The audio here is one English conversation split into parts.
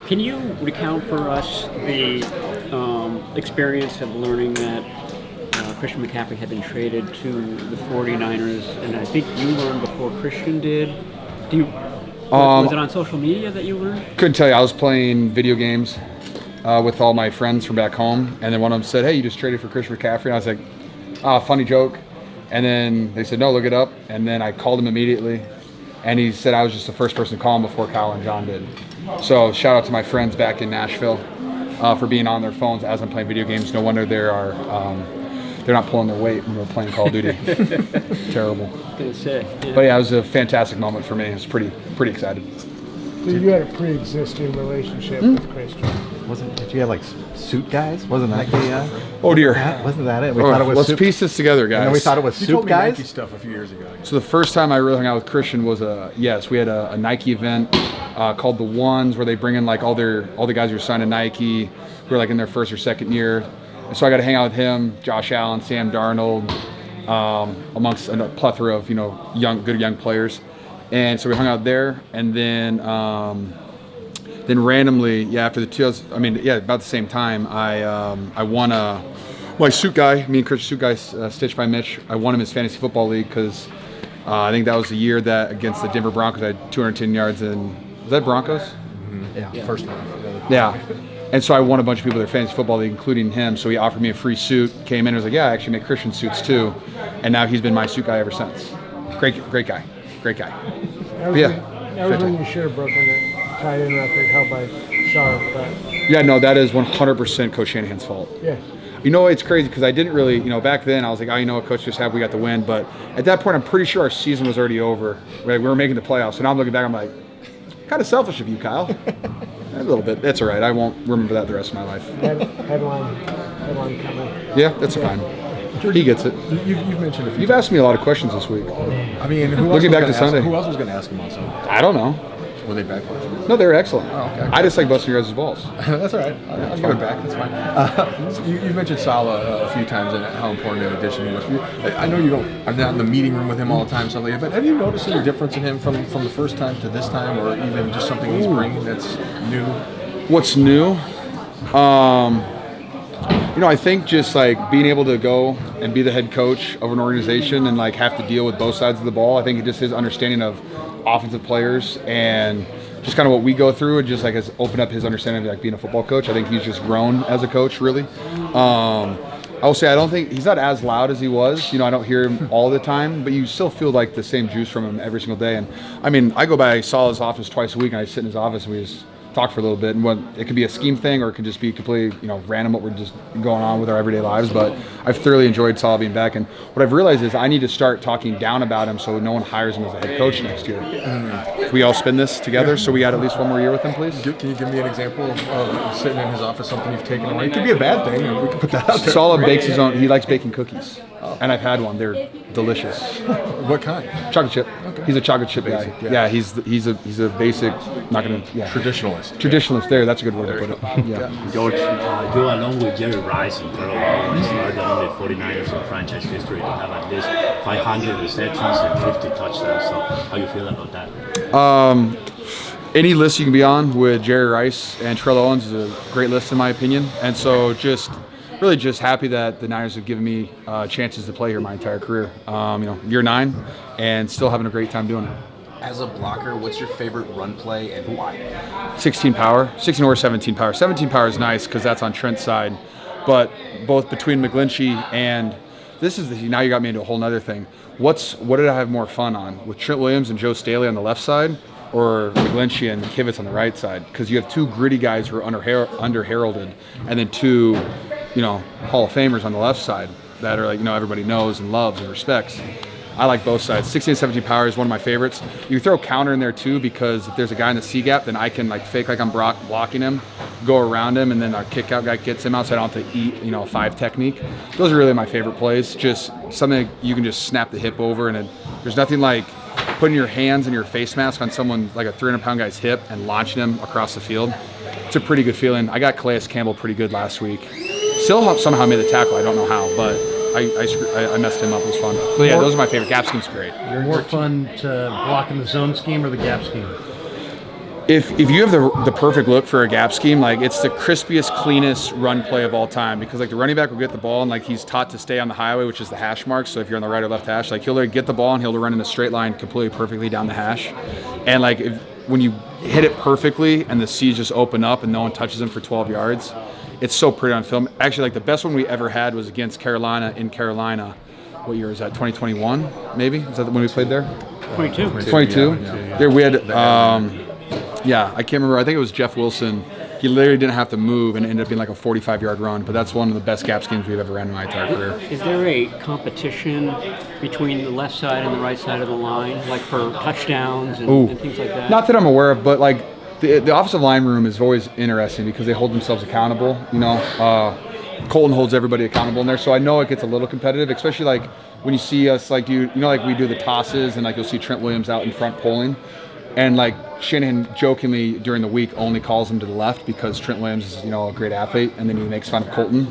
Can you recount for us the experience of learning that Christian McCaffrey had been traded to the 49ers, and I think you learned before Christian did? Was it on social media that you learned? Couldn't tell you. I was playing video games with all my friends from back home, and then one of them said, "Hey, you just traded for Christian McCaffrey," and I was like, funny joke. And then they said, "No, look it up," and then I called him immediately, and he said I was just the first person to call him before Kyle and John did. So shout out to my friends back in Nashville for being on their phones as I'm playing video games. No wonder they're not pulling their weight when we're playing Call of Duty. Terrible. But yeah, it was a fantastic moment for me. I was pretty excited. So you had a pre-existing relationship with Christian. Did you have like suit guys? Wasn't that the? Oh dear. Wasn't that it? We thought it was. Let's piece this together, guys. And then we thought it was suit guys. Nike stuff a few years ago. So the first time I really hung out with Christian was we had a Nike event called the Ones, where they bring in like all the guys who are signed to Nike, who are like in their first or second year. And so I got to hang out with him, Josh Allen, Sam Darnold, amongst a plethora of good young players. And so we hung out there, and then randomly, after about the same time, I won my suit guy, me and Christian suit guy, Stitch by Mitch. I won him his fantasy football league because I think that was the year that against the Denver Broncos I had 210 yards, and was that Broncos? Mm-hmm. Yeah, first one. Yeah. And so I won a bunch of people their fantasy football league, including him. So he offered me a free suit, came in and was like, "Yeah, I actually make Christian suits too." And now he's been my suit guy ever since. Great guy. That was when you should have broken that tight end record held by Sharp. But yeah, no, that is 100% Coach Shanahan's fault. Yeah. It's crazy because I didn't really, back then I was like, Coach, just happy we got the win. But at that point, I'm pretty sure our season was already over. We were making the playoffs. So now I'm looking back, I'm like, kind of selfish of you, Kyle. A little bit. That's all right. I won't remember that the rest of my life. Headline coming. Yeah, that's fine. He gets it. You've mentioned a few. You've asked me a lot of questions this week. I mean, looking back to Sunday, who else was going to ask him on Sunday? I don't know. Were they backlash? No, they were excellent. Oh, okay. I just like busting your guys' balls. That's all right. I'll give it back. That's fine. So you've mentioned Saleh a few times and how important an addition he was. I know you are not in the meeting room with him all the time, stuff like that, but have you noticed any difference in him from the first time to this time, or even just something he's bringing that's new? What's new? I think just like being able to go and be the head coach of an organization and like have to deal with both sides of the ball. I think just his understanding of offensive players and just kind of what we go through, and just like has opened up his understanding of like being a football coach. I think he's just grown as a coach, really. I will say I don't think he's not as loud as he was. I don't hear him all the time, but you still feel like the same juice from him every single day. And I mean, I go by Saleh's office twice a week, and I sit in his office and we just talk for a little bit, and it could be a scheme thing or it could just be completely random what we're just going on with our everyday lives. But I've thoroughly enjoyed Saleh being back, and what I've realized is I need to start talking down about him so no one hires him as a head coach next year. Can we all spin this together so we got at least one more year with him, please? Can you give me an example of sitting in his office, something you've taken away? It could be a bad thing. We could put that out there. Saleh bakes his own. He likes baking cookies, and I've had one. They're delicious. What kind? Chocolate chip. Okay. He's a chocolate chip guy. Yeah, he's a basic, not gonna traditionalist. Traditionalist. There, that's a good word to put it. Yeah. George, you along with Jerry Rice and Carol Owens are the only 49ers in franchise history to have at least 500 receptions and 50 touchdowns. So how you feel about that? Any list you can be on with Jerry Rice and Terrell Owens is a great list in my opinion. And so really just happy that the Niners have given me chances to play here my entire career. Year 9 and still having a great time doing it. As a blocker, what's your favorite run play and why? 16 power, 16 or 17 power. 17 power is nice because that's on Trent's side, but both between McGlinchey and now you got me into a whole nother thing. What did I have more fun on, with Trent Williams and Joe Staley on the left side, or McGlinchey and Kivitz on the right side? Because you have two gritty guys who are under heralded, and then two, Hall of Famers on the left side that are like everybody knows and loves and respects. I like both sides. 16 and 17 power is one of my favorites. You throw counter in there too, because if there's a guy in the C gap, then I can fake like I'm blocking him, go around him, and then our kick out guy gets him out, so I don't have to eat, 5 technique. Those are really my favorite plays. Just something you can just snap the hip over, and there's nothing like putting your hands and your face mask on someone like a 300-pound guy's hip and launching him across the field. It's a pretty good feeling. I got Calais Campbell pretty good last week. Still somehow made the tackle. I don't know how, but I messed him up. It was fun. But yeah, those are my favorite. Gap scheme's great. More fun to block in the zone scheme or the gap scheme? if you have the perfect look for a gap scheme, like it's the crispiest, cleanest run play of all time, because like the running back will get the ball and like he's taught to stay on the highway, which is the hash mark. So if you're on the right or left hash, like he'll like, get the ball and he'll run in a straight line completely perfectly down the hash. And like when you hit it perfectly and the C's just open up and no one touches him for 12 yards, it's so pretty on film. Actually, like the best one we ever had was against Carolina in Carolina. What year was that? 2021, maybe? Is that when we played there? 22. 22. There we had, I can't remember. I think it was Jeff Wilson. He literally didn't have to move and it ended up being like a 45-yard run. But that's one of the best gap schemes we've ever ran in my entire career. Is there a competition between the left side and the right side of the line, like for touchdowns and things like that? Not that I'm aware of, but like the offensive line room is always interesting because they hold themselves accountable. You know, Colton holds everybody accountable in there, so I know it gets a little competitive, especially like when you see us like like we do the tosses and like you'll see Trent Williams out in front pulling, and like Shanahan jokingly during the week only calls him to the left because Trent Williams is a great athlete, and then he makes fun of Colton.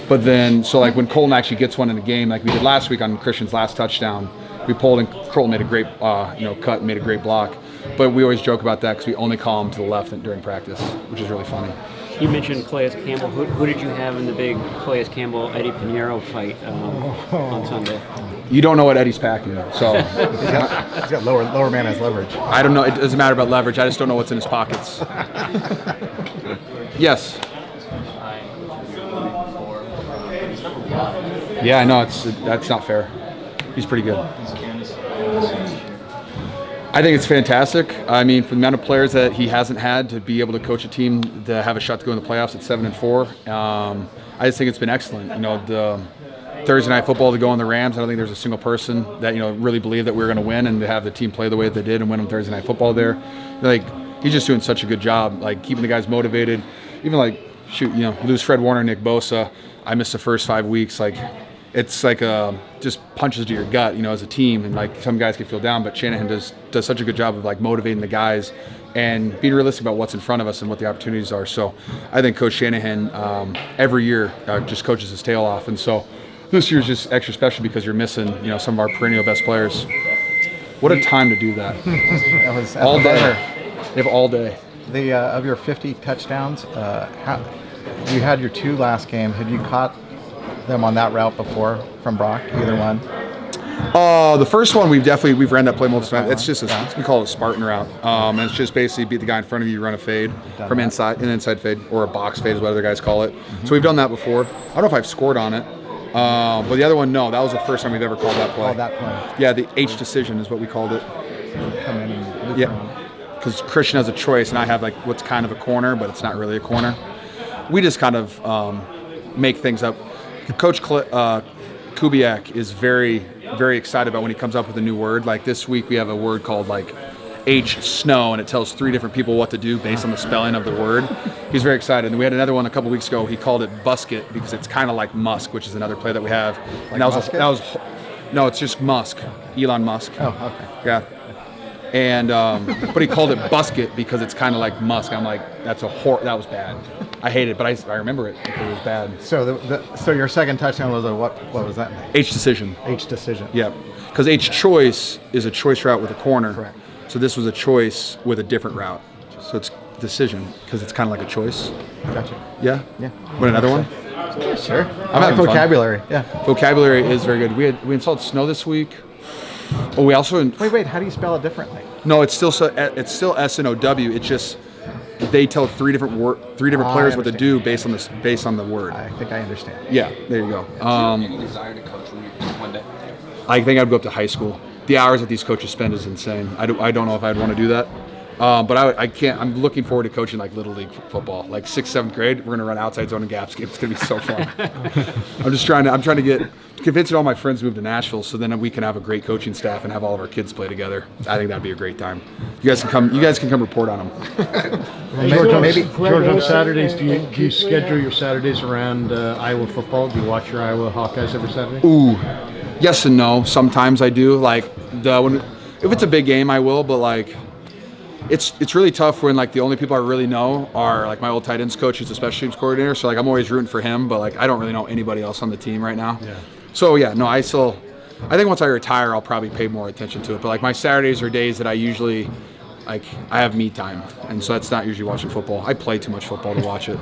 But then so like when Colton actually gets one in the game, like we did last week on Christian's last touchdown, we pulled and Colton made a great cut and made a great block. But we always joke about that because we only call him to the left during practice, which is really funny. You mentioned Calais Campbell. Who did you have in the big Calais Campbell-Eddie Pinheiro fight on Sunday? You don't know what Eddie's packing, so. He's got lower man as leverage. I don't know. It doesn't matter about leverage. I just don't know what's in his pockets. Yes. Yeah, I know. That's not fair. He's pretty good. I think it's fantastic. I mean, for the amount of players that he hasn't had to be able to coach a team to have a shot to go in the playoffs at 7-4, I just think it's been excellent. The Thursday night football to go on the Rams, I don't think there's a single person that really believed that we were going to win and to have the team play the way that they did and win on Thursday night football there. Like he's just doing such a good job, like keeping the guys motivated. Even like you lose Fred Warner, Nick Bosa. I missed the first 5 weeks. Like it's like just punches to your gut, as a team, and like some guys can feel down, but Shanahan does such a good job of like motivating the guys and being realistic about what's in front of us and what the opportunities are. So I think Coach Shanahan every year just coaches his tail off, and so this year's just extra special because you're missing some of our perennial best players. What a time to do that! That was all day. They have all day. Of your 50 touchdowns, you had your 2 last game. Had you caught them on that route before from Brock? Either one? The first one we've ran that play multiple times. It's just we call it a Spartan route, and it's just basically beat the guy in front of you, run a fade from inside, an inside fade or a box fade is what other guys call it. So we've done that before. I don't know if I've scored on it, but the other one, no, that was the first time we've ever called that play. Called that play. Yeah, the H decision is what we called it. Come in and because Christian has a choice, and I have like what's kind of a corner, but it's not really a corner. We just kind of make things up. Coach Kubiak is very, very excited about when he comes up with a new word. Like this week we have a word called like H snow, and it tells 3 different people what to do based on the spelling of the word. He's very excited. And we had another one a couple weeks ago. He called it Busket because it's kind of like Musk, which is another play that we have. Like and no, it's just Musk, Elon Musk. Oh, okay. Yeah. And but he called it Busket because it's kind of like Musk. I'm like, that was bad. I hate it, but I remember it because it was bad. So so your second touchdown was a what was that? H decision. H decision. Yeah, because H choice is a choice route with a corner. Correct. So this was a choice with a different route. So it's decision because it's kind of like a choice. Gotcha. Yeah. Yeah. Want another one? Yeah, sure. I'm having fun. Vocabulary. Yeah. Vocabulary is very good. We installed snow this week. Oh, we also Wait. How do you spell it differently? No, it's still S-N-O-W. It's just they tell 3 different players what to do based on the word. I think I understand. Yeah, there you go. Any desire to coach one day? I think I'd go up to high school. The hours that these coaches spend is insane. I don't know if I'd want to do that. But I can't. I'm looking forward to coaching like Little League football, like 6th, 7th grade. We're gonna run outside zone and gaps. It's gonna be so fun. I'm trying to convincing all my friends to move to Nashville, so then we can have a great coaching staff and have all of our kids play together. I think that'd be a great time. You guys can come report on them. George, on Saturdays, do you schedule your Saturdays around Iowa football? Do you watch your Iowa Hawkeyes every Saturday? Ooh, yes and no. Sometimes I do. Like if it's a big game, I will. But like, it's really tough when like the only people I really know are like my old tight ends coach, who's a special teams coordinator. So like I'm always rooting for him, but like I don't really know anybody else on the team right now. Yeah. So yeah, no, I think once I retire, I'll probably pay more attention to it. But like my Saturdays are days that I usually like I have me time, and so that's not usually watching football. I play too much football to watch it.